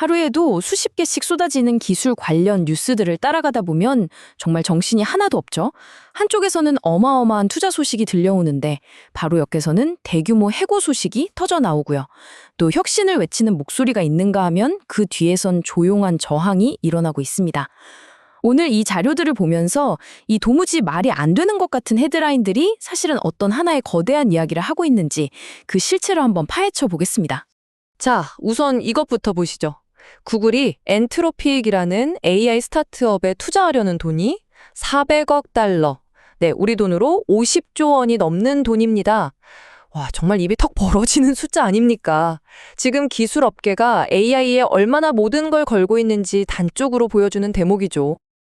하루에도 수십 개씩 쏟아지는 기술 관련 뉴스들을 따라가다 보면 정말 정신이 하나도 없죠. 한쪽에서는 어마어마한 투자 소식이 들려오는데 바로 옆에서는 대규모 해고 소식이 터져 나오고요. 또 혁신을 외치는 목소리가 있는가 하면 그 뒤에선 조용한 저항이 일어나고 있습니다. 오늘 이 자료들을 보면서 이 도무지 말이 안 되는 것 같은 헤드라인들이 사실은 어떤 하나의 거대한 이야기를 하고 있는지 그 실체를 한번 파헤쳐 보겠습니다. 자, 우선 이것부터 보시죠. 구글이 엔트로픽이라는 AI 스타트업에 투자하려는 돈이 400억 달러. 네, 우리 돈으로 50조 원이 넘는 돈입니다. 와, 정말 입이 턱 벌어지는 숫자 아닙니까? 지금 기술 업계가 AI에 얼마나 모든 걸 걸고 있는지 단적으로 보여주는 대목이죠.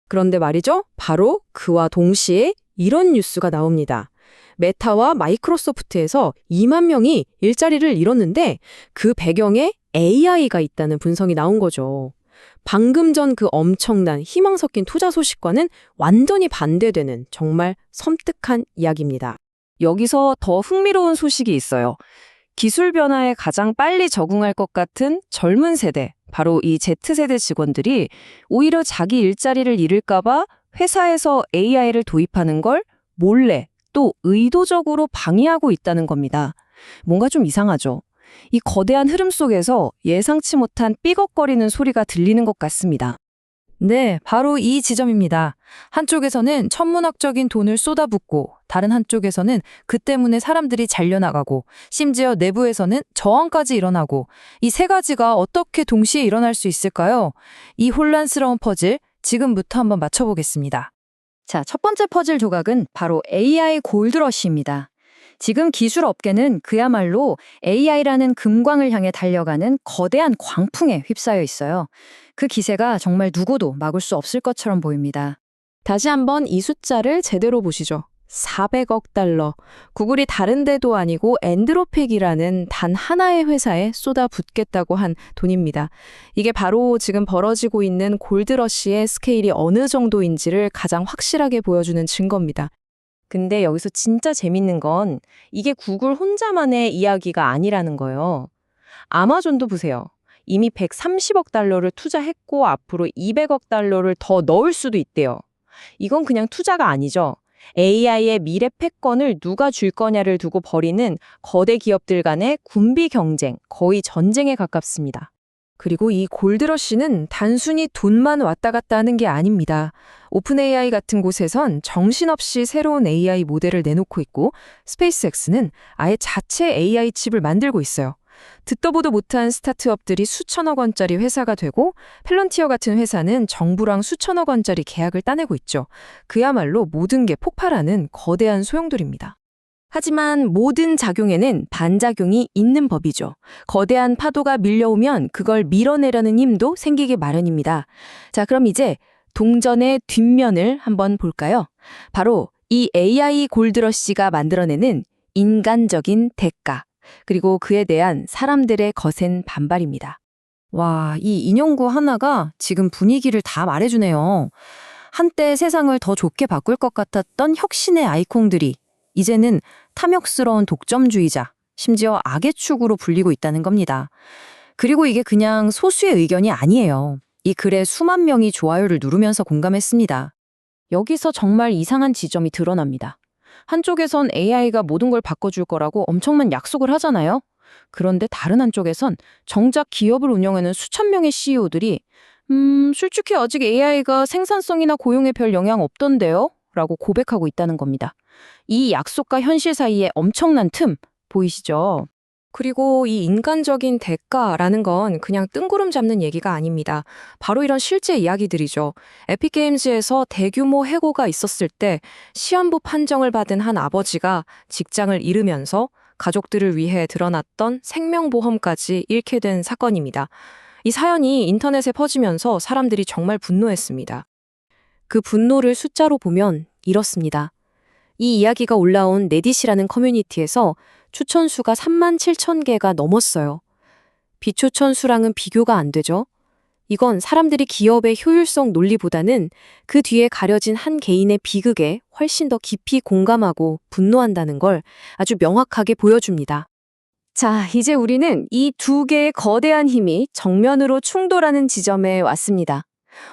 그런데 말이죠. 바로 그와 동시에 이런 뉴스가 나옵니다. 메타와 마이크로소프트에서 2만 명이 일자리를 잃었는데 그 배경에 AI가 있다는 분석이 나온 거죠. 방금 전 그 엄청난 희망 섞인 투자 소식과는 완전히 반대되는 정말 섬뜩한 이야기입니다. 여기서 더 흥미로운 소식이 있어요. 기술 변화에 가장 빨리 적응할 것 같은 젊은 세대, 바로 이 Z세대 직원들이 오히려 자기 일자리를 잃을까봐 회사에서 AI를 도입하는 걸 몰래 또 의도적으로 방해하고 있다는 겁니다. 뭔가 좀 이상하죠? 이 거대한 흐름 속에서 예상치 못한 삐걱거리는 소리가 들리는 것 같습니다. 네, 바로 이 지점입니다. 한쪽에서는 천문학적인 돈을 쏟아붓고 다른 한쪽에서는 그 때문에 사람들이 잘려나가고 심지어 내부에서는 저항까지 일어나고 이 세 가지가 어떻게 동시에 일어날 수 있을까요? 이 혼란스러운 퍼즐 지금부터 한번 맞춰보겠습니다. 자, 첫 번째 퍼즐 조각은 바로 AI 골드러시입니다. 지금 기술 업계는 그야말로 AI라는 금광을 향해 달려가는 거대한 광풍에 휩싸여 있어요. 그 기세가 정말 누구도 막을 수 없을 것처럼 보입니다. 다시 한번 이 숫자를 제대로 보시죠. 400억 달러. 구글이 다른 데도 아니고 엔드로픽이라는 단 하나의 회사에 쏟아붓겠다고 한 돈입니다. 이게 바로 지금 벌어지고 있는 골드러시의 스케일이 어느 정도인지를 가장 확실하게 보여주는 증거입니다. 근데 여기서 진짜 재밌는 건 이게 구글 혼자만의 이야기가 아니라는 거예요. 아마존도 보세요. 이미 130억 달러를 투자했고 앞으로 200억 달러를 더 넣을 수도 있대요. 이건 그냥 투자가 아니죠. AI의 미래 패권을 누가 줄 거냐를 두고 벌이는 거대 기업들 간의 군비 경쟁, 거의 전쟁에 가깝습니다. 그리고 이 골드러시는 단순히 돈만 왔다 갔다 하는 게 아닙니다. 오픈 AI 같은 곳에선 정신없이 새로운 AI 모델을 내놓고 있고 스페이스X는 아예 자체 AI 칩을 만들고 있어요. 듣도 보도 못한 스타트업들이 수천억 원짜리 회사가 되고 펠런티어 같은 회사는 정부랑 수천억 원짜리 계약을 따내고 있죠. 그야말로 모든 게 폭발하는 거대한 소용돌이입니다. 하지만 모든 작용에는 반작용이 있는 법이죠. 거대한 파도가 밀려오면 그걸 밀어내려는 힘도 생기기 마련입니다. 자, 그럼 이제 동전의 뒷면을 한번 볼까요? 바로 이 AI 골드러시가 만들어내는 인간적인 대가, 그리고 그에 대한 사람들의 거센 반발입니다. 와, 이 인용구 하나가 지금 분위기를 다 말해주네요. 한때 세상을 더 좋게 바꿀 것 같았던 혁신의 아이콘들이 이제는 탐욕스러운 독점주의자, 심지어 악의 축으로 불리고 있다는 겁니다. 그리고 이게 그냥 소수의 의견이 아니에요. 이 글에 수만 명이 좋아요를 누르면서 공감했습니다. 여기서 정말 이상한 지점이 드러납니다. 한쪽에선 AI가 모든 걸 바꿔줄 거라고 엄청난 약속을 하잖아요. 그런데 다른 한쪽에선 정작 기업을 운영하는 수천 명의 CEO들이 솔직히 아직 AI가 생산성이나 고용에 별 영향 없던데요? 라고 고백하고 있다는 겁니다. 이 약속과 현실 사이에 엄청난 틈 보이시죠? 그리고 이 인간적인 대가라는 건 그냥 뜬구름 잡는 얘기가 아닙니다. 바로 이런 실제 이야기들이죠. 에픽게임즈에서 대규모 해고가 있었을 때 시한부 판정을 받은 한 아버지가 직장을 잃으면서 가족들을 위해 드러났던 생명보험까지 잃게 된 사건입니다. 이 사연이 인터넷에 퍼지면서 사람들이 정말 분노했습니다. 그 분노를 숫자로 보면 이렇습니다. 이 이야기가 올라온 레딧이라는 커뮤니티에서 추천수가 37,000개가 넘었어요. 비추천수랑은 비교가 안 되죠. 이건 사람들이 기업의 효율성 논리보다는 그 뒤에 가려진 한 개인의 비극에 훨씬 더 깊이 공감하고 분노한다는 걸 아주 명확하게 보여줍니다. 자, 이제 우리는 이 두 개의 거대한 힘이 정면으로 충돌하는 지점에 왔습니다.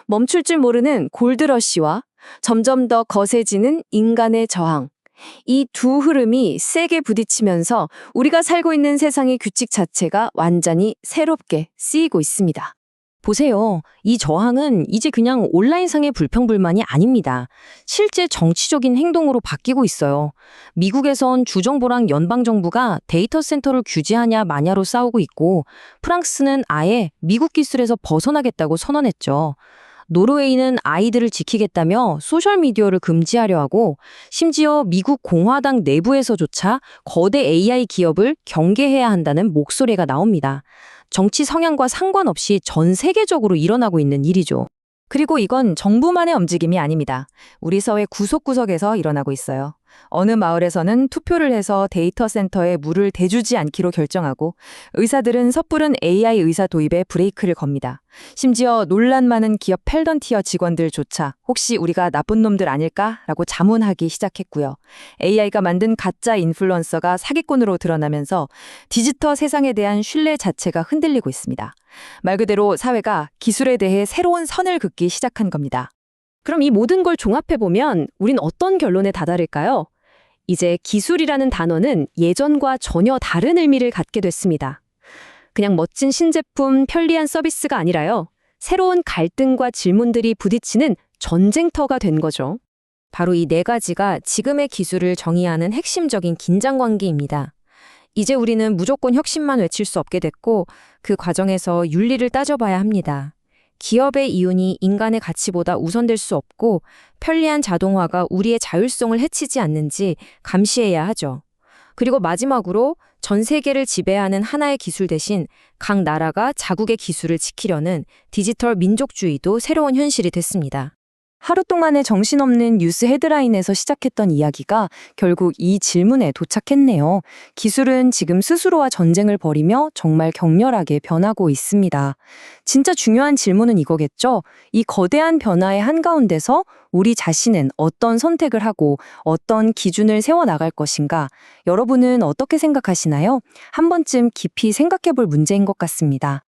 멈출 줄 모르는 골드러시와 점점 더 거세지는 인간의 저항. 이 두 흐름이 세게 부딪히면서 우리가 살고 있는 세상의 규칙 자체가 완전히 새롭게 쓰이고 있습니다. 보세요. 이 저항은 이제 그냥 온라인상의 불평불만이 아닙니다. 실제 정치적인 행동으로 바뀌고 있어요. 미국에선 주정부랑 연방정부가 데이터 센터를 규제하냐 마냐로 싸우고 있고, 프랑스는 아예 미국 기술에서 벗어나겠다고 선언했죠. 노르웨이는 아이들을 지키겠다며 소셜미디어를 금지하려 하고, 심지어 미국 공화당 내부에서조차 거대 AI 기업을 경계해야 한다는 목소리가 나옵니다. 정치 성향과 상관없이 전 세계적으로 일어나고 있는 일이죠. 그리고 이건 정부만의 움직임이 아닙니다. 우리 사회 구석구석에서 일어나고 있어요. 어느 마을에서는 투표를 해서 데이터 센터에 물을 대주지 않기로 결정하고 의사들은 섣부른 AI 의사 도입에 브레이크를 겁니다. 심지어 논란 많은 기업 펠던티어 직원들조차 혹시 우리가 나쁜 놈들 아닐까라고 자문하기 시작했고요. AI가 만든 가짜 인플루언서가 사기꾼으로 드러나면서 디지털 세상에 대한 신뢰 자체가 흔들리고 있습니다. 말 그대로 사회가 기술에 대해 새로운 선을 긋기 시작한 겁니다. 그럼 이 모든 걸 종합해보면 우린 어떤 결론에 다다를까요? 이제 기술이라는 단어는 예전과 전혀 다른 의미를 갖게 됐습니다. 그냥 멋진 신제품, 편리한 서비스가 아니라요. 새로운 갈등과 질문들이 부딪히는 전쟁터가 된 거죠. 바로 이 네 가지가 지금의 기술을 정의하는 핵심적인 긴장관계입니다. 이제 우리는 무조건 혁신만 외칠 수 없게 됐고 그 과정에서 윤리를 따져봐야 합니다. 기업의 이윤이 인간의 가치보다 우선될 수 없고 편리한 자동화가 우리의 자율성을 해치지 않는지 감시해야 하죠. 그리고 마지막으로 전 세계를 지배하는 하나의 기술 대신 각 나라가 자국의 기술을 지키려는 디지털 민족주의도 새로운 현실이 됐습니다. 하루 동안의 정신없는 뉴스 헤드라인에서 시작했던 이야기가 결국 이 질문에 도착했네요. 기술은 지금 스스로와 전쟁을 벌이며 정말 격렬하게 변하고 있습니다. 진짜 중요한 질문은 이거겠죠? 이 거대한 변화의 한가운데서 우리 자신은 어떤 선택을 하고 어떤 기준을 세워나갈 것인가? 여러분은 어떻게 생각하시나요? 한 번쯤 깊이 생각해 볼 문제인 것 같습니다.